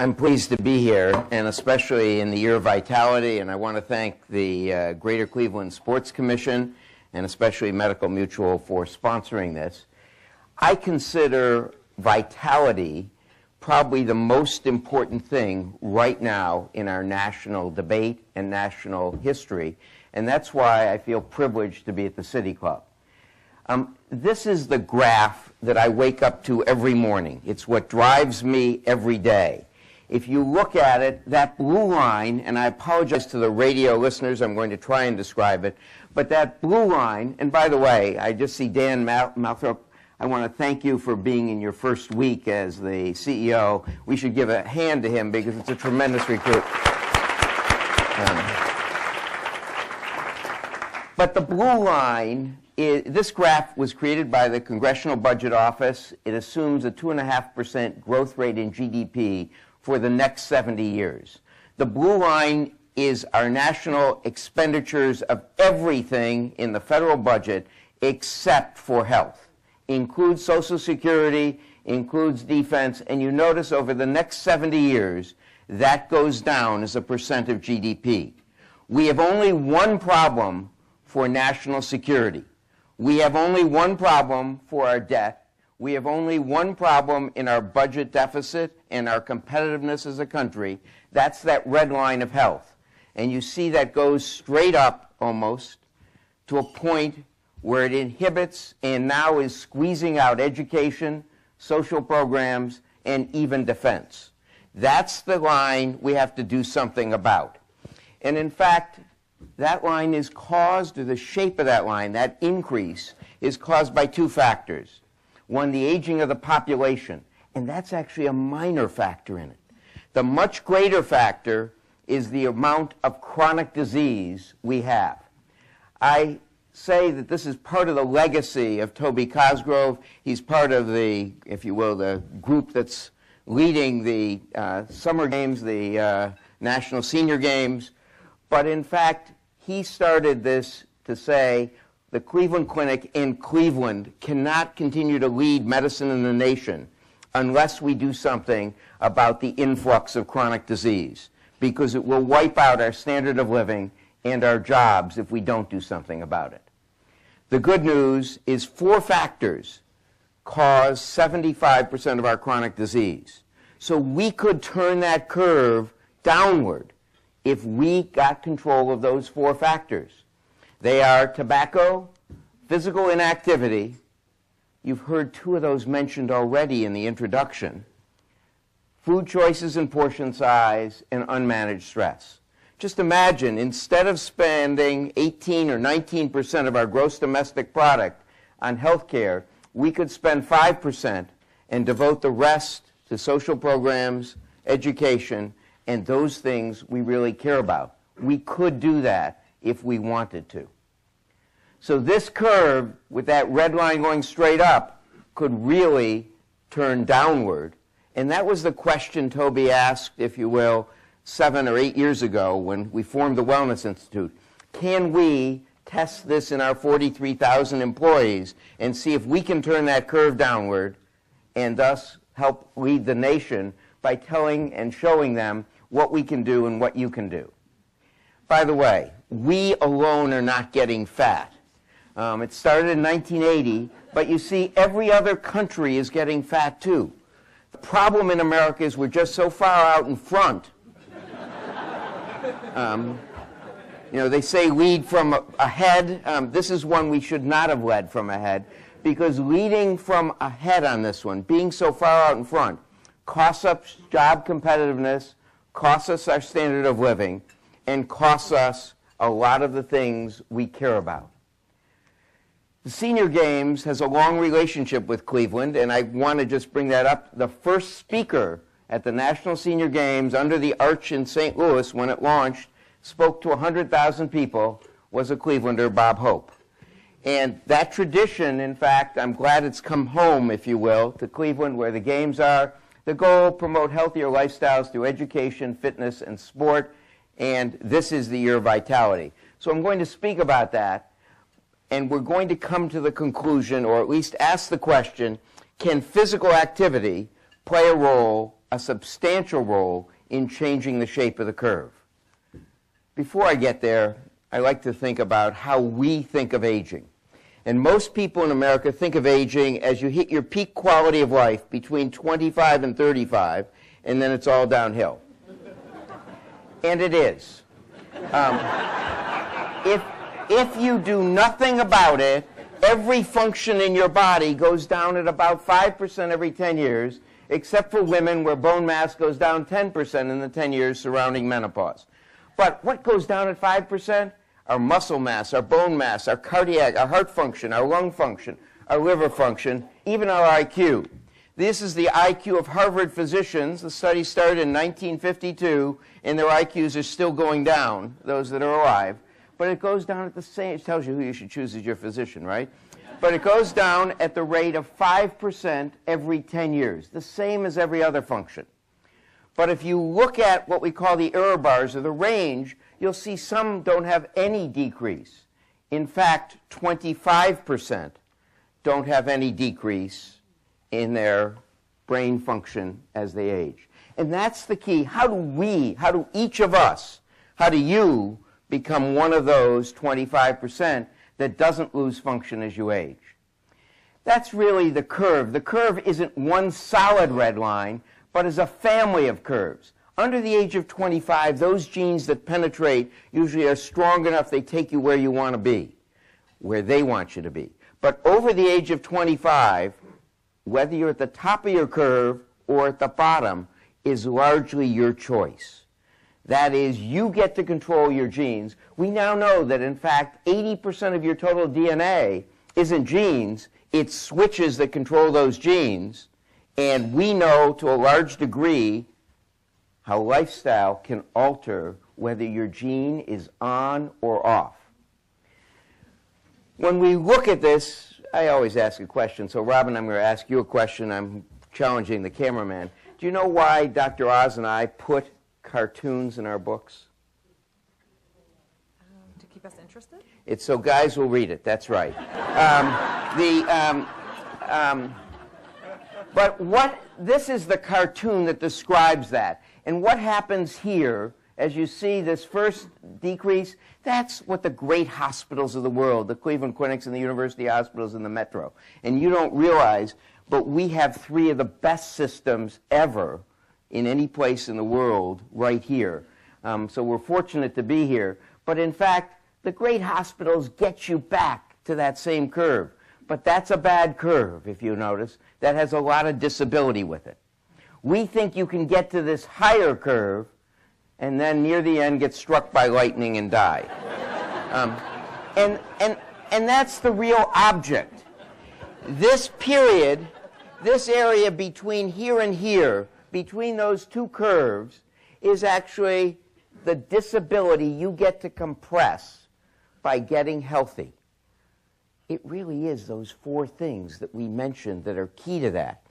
I'm pleased to be here, and especially in the Year of Vitality, and I want to thank the Greater Cleveland Sports Commission and especially Medical Mutual for sponsoring this. I consider vitality probably the most important thing right now in our national debate and national history, and that's why I feel privileged to be at the City Club. This is the graph that I wake up to every morning. It's what drives me every day. If you look at it, that blue line, and I apologize to the radio listeners, I'm going to try and describe it, but that blue line, and by the way, I just see Dan Malthrop, I want to thank you for being in your first week as the CEO. We should give a hand to him because it's a tremendous recruit. But the blue line, this graph was created by the Congressional Budget Office. It assumes a 2.5% growth rate in GDP for the next 70 years. The blue line is our national expenditures of everything in the federal budget except for health. Includes Social Security, includes defense, and you notice over the next 70 years, that goes down as a percent of GDP. We have only one problem for national security. We have only one problem for our debt. We have only one problem in our budget deficit and our competitiveness as a country. That's that red line of health. And you see that goes straight up almost to a point where it inhibits and now is squeezing out education, social programs, and even defense. That's the line we have to do something about. And in fact, that line is caused, or the shape of that line, that increase, is caused by two factors. One, the aging of the population, and that's actually a minor factor in it. The much greater factor is the amount of chronic disease we have. I say that this is part of the legacy of Toby Cosgrove. He's part of the, if you will, the group that's leading the summer games, the National Senior Games. But in fact, he started this to say, the Cleveland Clinic in Cleveland cannot continue to lead medicine in the nation unless we do something about the influx of chronic disease, because it will wipe out our standard of living and our jobs if we don't do something about it. The good news is 4 factors cause 75% of our chronic disease. So we could turn that curve downward if we got control of those 4 factors. They are tobacco, physical inactivity. You've heard 2 of those mentioned already in the introduction. Food choices and portion size, and unmanaged stress. Just imagine, instead of spending 18 or 19% of our gross domestic product on health care, we could spend 5% and devote the rest to social programs, education, and those things we really care about. We could do that if we wanted to. So this curve, with that red line going straight up, could really turn downward. And that was the question Toby asked, if you will, 7 or 8 years ago when we formed the Wellness Institute. Can we test this in our 43,000 employees and see if we can turn that curve downward and thus help lead the nation by telling and showing them what we can do and what you can do? By the way, we alone are not getting fat. It started in 1980, but you see every other country is getting fat too. The problem in America is we're just so far out in front. They say lead from ahead. This is one we should not have led from ahead, because leading from ahead on this one, being so far out in front, costs us job competitiveness, costs us our standard of living, and costs us a lot of the things we care about. The Senior Games has a long relationship with Cleveland, and I want to just bring that up. The first speaker at the National Senior Games under the arch in St. Louis when it launched, spoke to 100,000 people, was a Clevelander, Bob Hope. And that tradition, in fact, I'm glad it's come home, if you will, to Cleveland where the games are. The goal, promote healthier lifestyles through education, fitness, and sport. And this is the Year of Vitality. So I'm going to speak about that. And we're going to come to the conclusion, or at least ask the question, can physical activity play a role a substantial role in changing the shape of the curve. Before I get there, I like to think about how we think of aging. And most people in America think of aging as you hit your peak quality of life between 25 and 35, and then it's all downhill. And it is. If you do nothing about it, every function in your body goes down at about 5% every 10 years, except for women where bone mass goes down 10% in the 10 years surrounding menopause. But what goes down at 5%? Our muscle mass, our bone mass, our cardiac, our heart function, our lung function, our liver function, even our IQ. This is the IQ of Harvard physicians. The study started in 1952, and their IQs are still going down, those that are alive. But it goes down at the same, it tells you who you should choose as your physician, right? But it goes down at the rate of 5% every 10 years, the same as every other function. But if you look at what we call the error bars, or the range, you'll see some don't have any decrease. In fact, 25% don't have any decrease in their brain function as they age. And that's the key. How do each of us, how do you become one of those 25% that doesn't lose function as you age? That's really the curve. The curve isn't one solid red line, but is a family of curves. Under the age of 25, those genes that penetrate usually are strong enough they take you where you want to be, where they want you to be. But over the age of 25, whether you're at the top of your curve or at the bottom is largely your choice. That is, you get to control your genes. We now know that, in fact, 80% of your total DNA isn't genes, it's switches that control those genes. And we know to a large degree how lifestyle can alter whether your gene is on or off. When we look at this, I always ask a question. So, Robin, I'm going to ask you a question. I'm challenging the cameraman. Do you know why Dr. Oz and I put cartoons in our books? To keep us interested? It's so guys will read it. That's right. But this is the cartoon that describes that. And what happens here, as you see this first decrease, that's what the great hospitals of the world, the Cleveland Clinics and the University Hospitals in the Metro. And you don't realize, but we have 3 of the best systems ever in any place in the world right here. So we're fortunate to be here. But in fact, the great hospitals get you back to that same curve. But that's a bad curve, if you notice. That has a lot of disability with it. We think you can get to this higher curve and then near the end get struck by lightning and die. And that's the real object. This period, this area between here and here, between those 2 curves, is actually the disability you get to compress by getting healthy. It really is those 4 things that we mentioned that are key to that.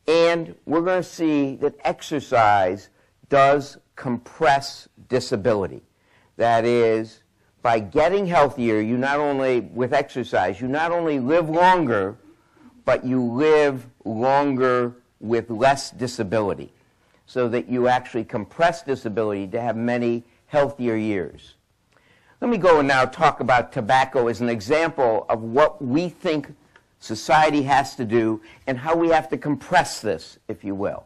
And we're going to see that exercise does compress disability. That is, by getting healthier, you not only, with exercise, you not only live longer, but you live longer with less disability, so that you actually compress disability to have many healthier years. Let me go and now talk about tobacco as an example of what we think society has to do and how we have to compress this, if you will.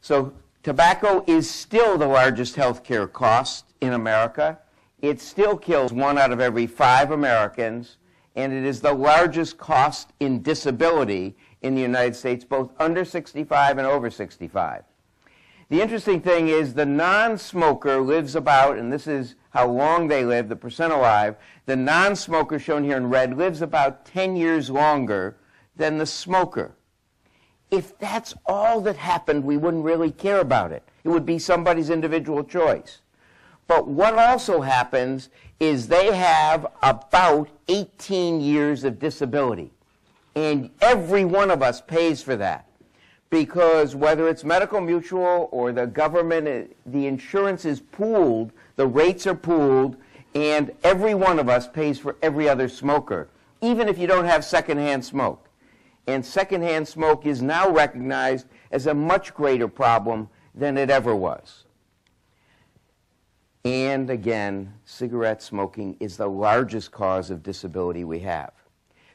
So tobacco is still the largest healthcare cost in America. It still kills 1 out of every 5 Americans, and it is the largest cost in disability in the United States, both under 65 and over 65. The interesting thing is the non-smoker lives about, and this is how long they live, the percent alive, the non-smoker shown here in red lives about 10 years longer than the smoker. If that's all that happened, we wouldn't really care about it. It would be somebody's individual choice. But what also happens is they have about 18 years of disability. And every one of us pays for that. Because whether it's Medical Mutual or the government, the insurance is pooled, the rates are pooled, and every one of us pays for every other smoker, even if you don't have secondhand smoke. And secondhand smoke is now recognized as a much greater problem than it ever was. And again, cigarette smoking is the largest cause of disability we have.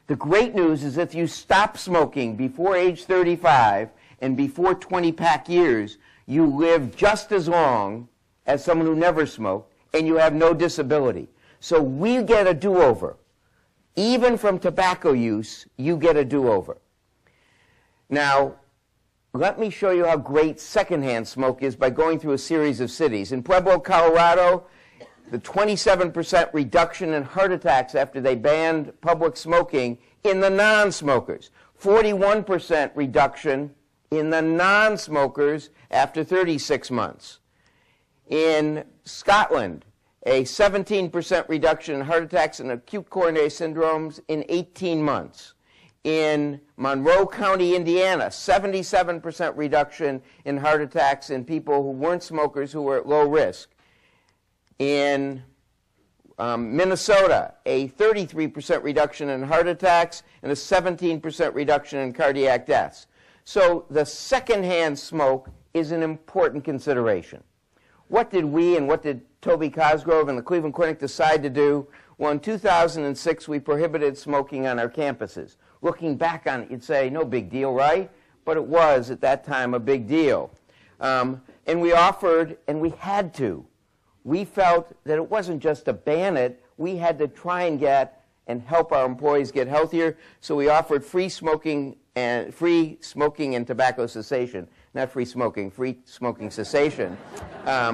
The great news is if you stop smoking before age 35 and before 20-pack years, you live just as long as someone who never smoked, and you have no disability. So we get a do-over. Even from tobacco use, you get a do-over. Now, let me show you how great secondhand smoke is by going through a series of cities. In Pueblo, Colorado, the 27% reduction in heart attacks after they banned public smoking in the non-smokers. 41% reduction in the non-smokers after 36 months. In Scotland, a 17% reduction in heart attacks and acute coronary syndromes in 18 months. In Monroe County, Indiana, 77% reduction in heart attacks in people who weren't smokers who were at low risk. In Minnesota, a 33% reduction in heart attacks and a 17% reduction in cardiac deaths. So the secondhand smoke is an important consideration. What did we and what did Toby Cosgrove and the Cleveland Clinic decide to do? Well, in 2006, we prohibited smoking on our campuses. Looking back on it, you'd say, no big deal, right? But it was, at that time, a big deal. And we offered, and we had to. We felt that it wasn't just to ban it, we had to try and get and help our employees get healthier, so we offered free smoking and tobacco cessation, not free smoking cessation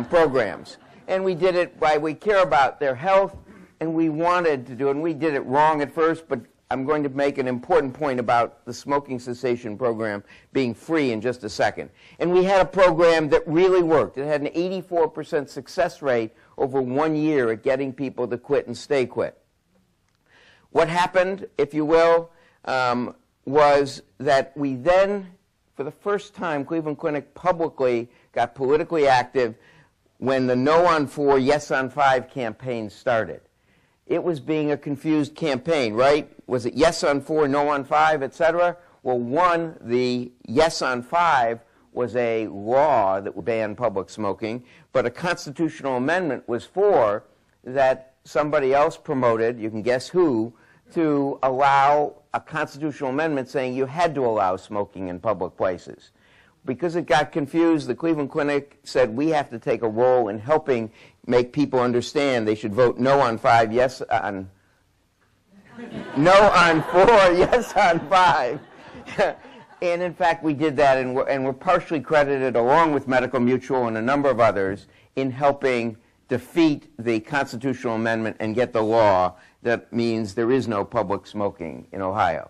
programs. And we did it by, we care about their health, and we wanted to do it, and we did it wrong at first, but I'm going to make an important point about the smoking cessation program being free in just a second. And we had a program that really worked. It had an 84% success rate over 1 year at getting people to quit and stay quit. What happened, if you will, was that we then, for the first time, Cleveland Clinic publicly got politically active when the No on 4, Yes on 5 campaign started. It was being a confused campaign, right? Was it yes on 4, no on 5, etc.? Well, one, the yes on 5 was a law that would ban public smoking, but a constitutional amendment was 4 that somebody else promoted, you can guess who, to allow a constitutional amendment saying you had to allow smoking in public places. Because it got confused, the Cleveland Clinic said we have to take a role in helping make people understand they should vote no on 5, yes on... no on 4, yes on 5. And in fact, we did that, and we're partially credited, along with Medical Mutual and a number of others, in helping defeat the constitutional amendment and get the law that means there is no public smoking in Ohio.